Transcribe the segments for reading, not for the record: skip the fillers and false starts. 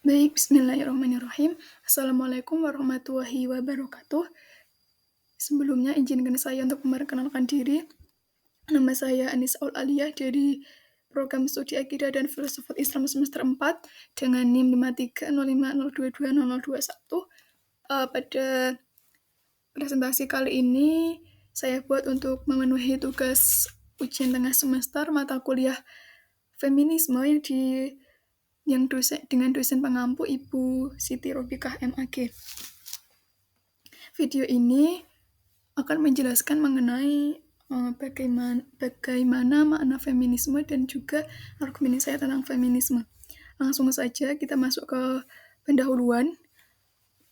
Baik, bismillahirrahmanirrahim. Assalamualaikum warahmatullahi wabarakatuh. Sebelumnya izinkan saya untuk memperkenalkan diri. Nama saya Anissa Aulaliyah dari Program Studi Akidah dan Filsafat Islam semester 4 dengan NIM 53050220021. Pada presentasi kali ini saya buat untuk memenuhi tugas ujian tengah semester mata kuliah feminisme dengan dosen pengampu Ibu Siti Robikah MAG. Video ini akan menjelaskan mengenai bagaimana makna feminisme dan juga argumen saya tentang feminisme. Langsung saja kita masuk ke pendahuluan.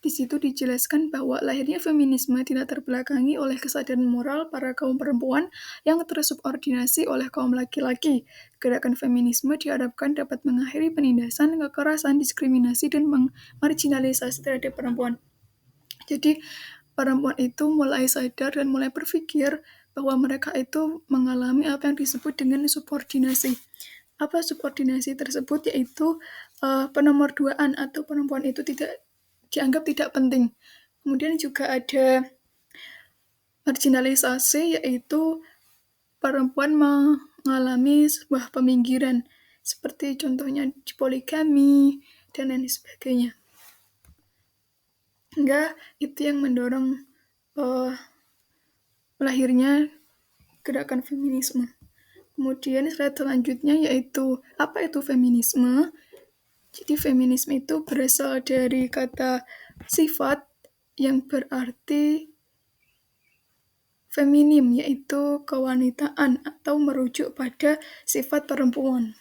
Di situ dijelaskan bahwa lahirnya feminisme tidak terbelakangi oleh kesadaran moral para kaum perempuan yang tersubordinasi oleh kaum laki-laki. Gerakan feminisme diharapkan dapat mengakhiri penindasan, kekerasan, diskriminasi, dan marginalisasi terhadap perempuan. Jadi, perempuan itu mulai sadar dan mulai berpikir bahwa mereka itu mengalami apa yang disebut dengan subordinasi. Apa subordinasi tersebut? Yaitu penomorduaan atau perempuan itu dianggap tidak penting. Kemudian juga ada marginalisasi, yaitu perempuan mengalami sebuah peminggiran, seperti contohnya poligami dan lain sebagainya. Hingga itu yang mendorong lahirnya gerakan feminisme. Kemudian slide selanjutnya yaitu apa itu feminisme? Jadi feminisme itu berasal dari kata sifat yang berarti feminim, yaitu kewanitaan atau merujuk pada sifat perempuan.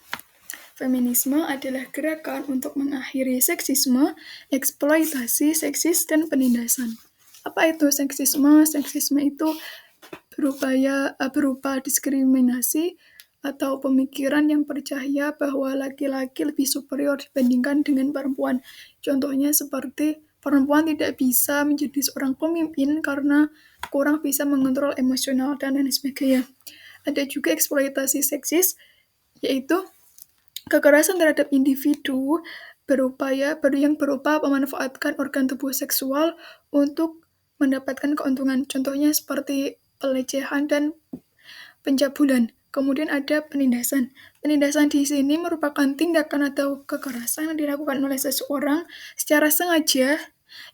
Feminisme adalah gerakan untuk mengakhiri seksisme, eksploitasi seksis, dan penindasan. Apa itu seksisme? Seksisme itu berupa diskriminasi atau pemikiran yang percaya bahwa laki-laki lebih superior dibandingkan dengan perempuan. Contohnya seperti perempuan tidak bisa menjadi seorang pemimpin karena kurang bisa mengontrol emosional dan lain sebagainya. Ada juga eksploitasi seksis, yaitu kekerasan terhadap individu yang berupa memanfaatkan organ tubuh seksual untuk mendapatkan keuntungan. Contohnya seperti pelecehan dan pencabulan. Kemudian ada penindasan. Penindasan di sini merupakan tindakan atau kekerasan yang dilakukan oleh seseorang secara sengaja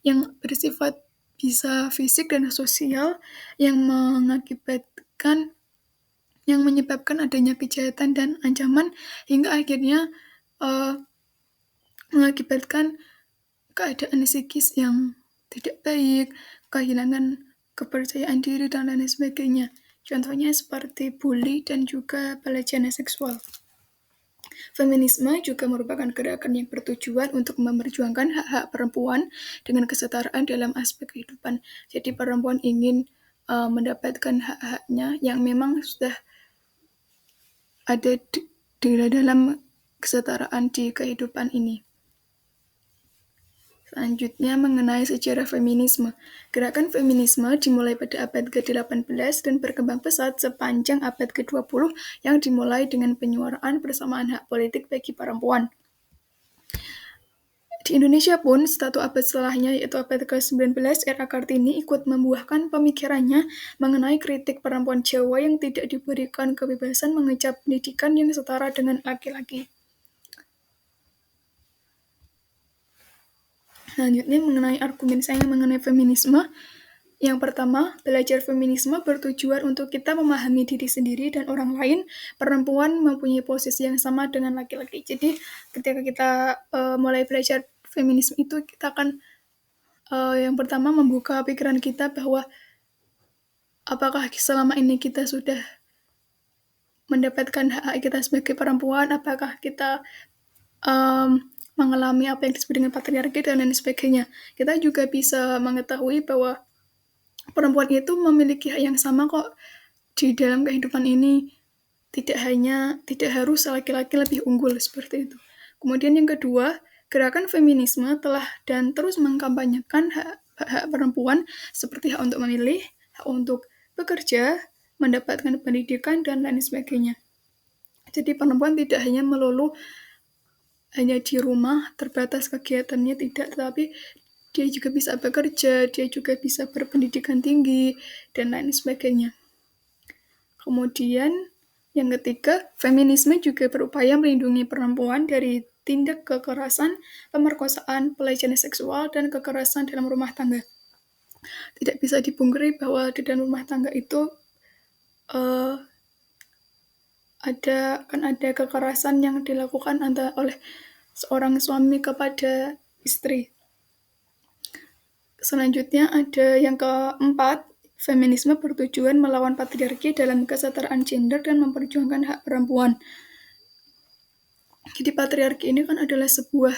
yang bersifat bisa fisik dan sosial yang menyebabkan adanya kejahatan dan ancaman hingga akhirnya mengakibatkan keadaan psikis yang tidak baik, kehilangan kepercayaan diri, dan lain sebagainya. Contohnya seperti bully dan juga pelecehan seksual. Feminisme juga merupakan gerakan yang bertujuan untuk memperjuangkan hak-hak perempuan dengan kesetaraan dalam aspek kehidupan. Jadi perempuan ingin mendapatkan hak-haknya yang memang sudah ada di dalam kesetaraan di kehidupan ini. Selanjutnya mengenai sejarah feminisme. Gerakan feminisme dimulai pada abad ke-18 dan berkembang pesat sepanjang abad ke-20 yang dimulai dengan penyuaraan persamaan hak politik bagi perempuan. Di Indonesia pun, satu abad setelahnya yaitu abad ke-19, era Kartini ikut membuahkan pemikirannya mengenai kritik perempuan Jawa yang tidak diberikan kebebasan mengecap pendidikan yang setara dengan laki-laki. Selanjutnya mengenai argumen saya mengenai feminisme. Yang pertama, belajar feminisme bertujuan untuk kita memahami diri sendiri dan orang lain. Perempuan mempunyai posisi yang sama dengan laki-laki. Jadi ketika kita mulai belajar feminisme itu, kita akan yang pertama membuka pikiran kita bahwa apakah selama ini kita sudah mendapatkan hak kita sebagai perempuan, apakah kita mengalami apa yang disebut dengan patriarki dan lain sebagainya. Kita juga bisa mengetahui bahwa perempuan itu memiliki hak yang sama kok di dalam kehidupan ini. Tidak harus laki-laki lebih unggul seperti itu. Kemudian yang kedua, gerakan feminisme telah dan terus mengkampanyekan hak perempuan seperti hak untuk memilih, hak untuk bekerja, mendapatkan pendidikan, dan lain sebagainya. Jadi perempuan tidak hanya melulu hanya di rumah, terbatas kegiatannya, tidak, tetapi dia juga bisa bekerja, dia juga bisa berpendidikan tinggi, dan lain sebagainya. Kemudian yang ketiga, feminisme juga berupaya melindungi perempuan dari tindak kekerasan, pemerkosaan, pelecehan seksual, dan kekerasan dalam rumah tangga. Tidak bisa dipungkiri bahwa di dalam rumah tangga itu uh, ada kekerasan yang dilakukan oleh seorang suami kepada istri. Selanjutnya ada yang keempat, feminisme bertujuan melawan patriarki dalam kesetaraan gender dan memperjuangkan hak perempuan. Jadi patriarki ini kan adalah sebuah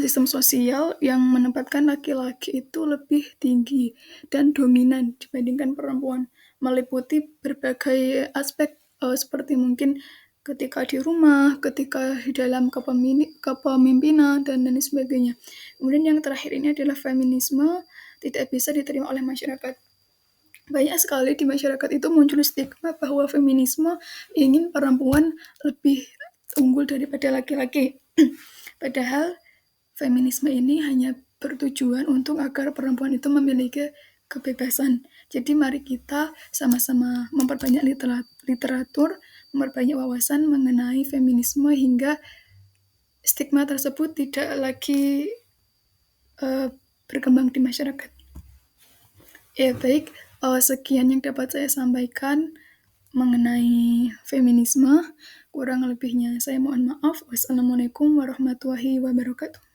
sistem sosial yang menempatkan laki-laki itu lebih tinggi dan dominan dibandingkan perempuan, meliputi berbagai aspek seperti mungkin ketika di rumah, ketika di dalam kepemimpinan, dan lain sebagainya. Kemudian yang terakhir ini adalah feminisme tidak bisa diterima oleh masyarakat. Banyak sekali di masyarakat itu muncul stigma bahwa feminisme ingin perempuan lebih unggul daripada laki-laki. Padahal feminisme ini hanya bertujuan untuk agar perempuan itu memiliki kebebasan. Jadi mari kita sama-sama memperbanyak literatur, memperbanyak wawasan mengenai feminisme hingga stigma tersebut tidak lagi berkembang di masyarakat. Ya baik, sekian yang dapat saya sampaikan mengenai feminisme. Kurang lebihnya saya mohon maaf. Wassalamualaikum warahmatullahi wabarakatuh.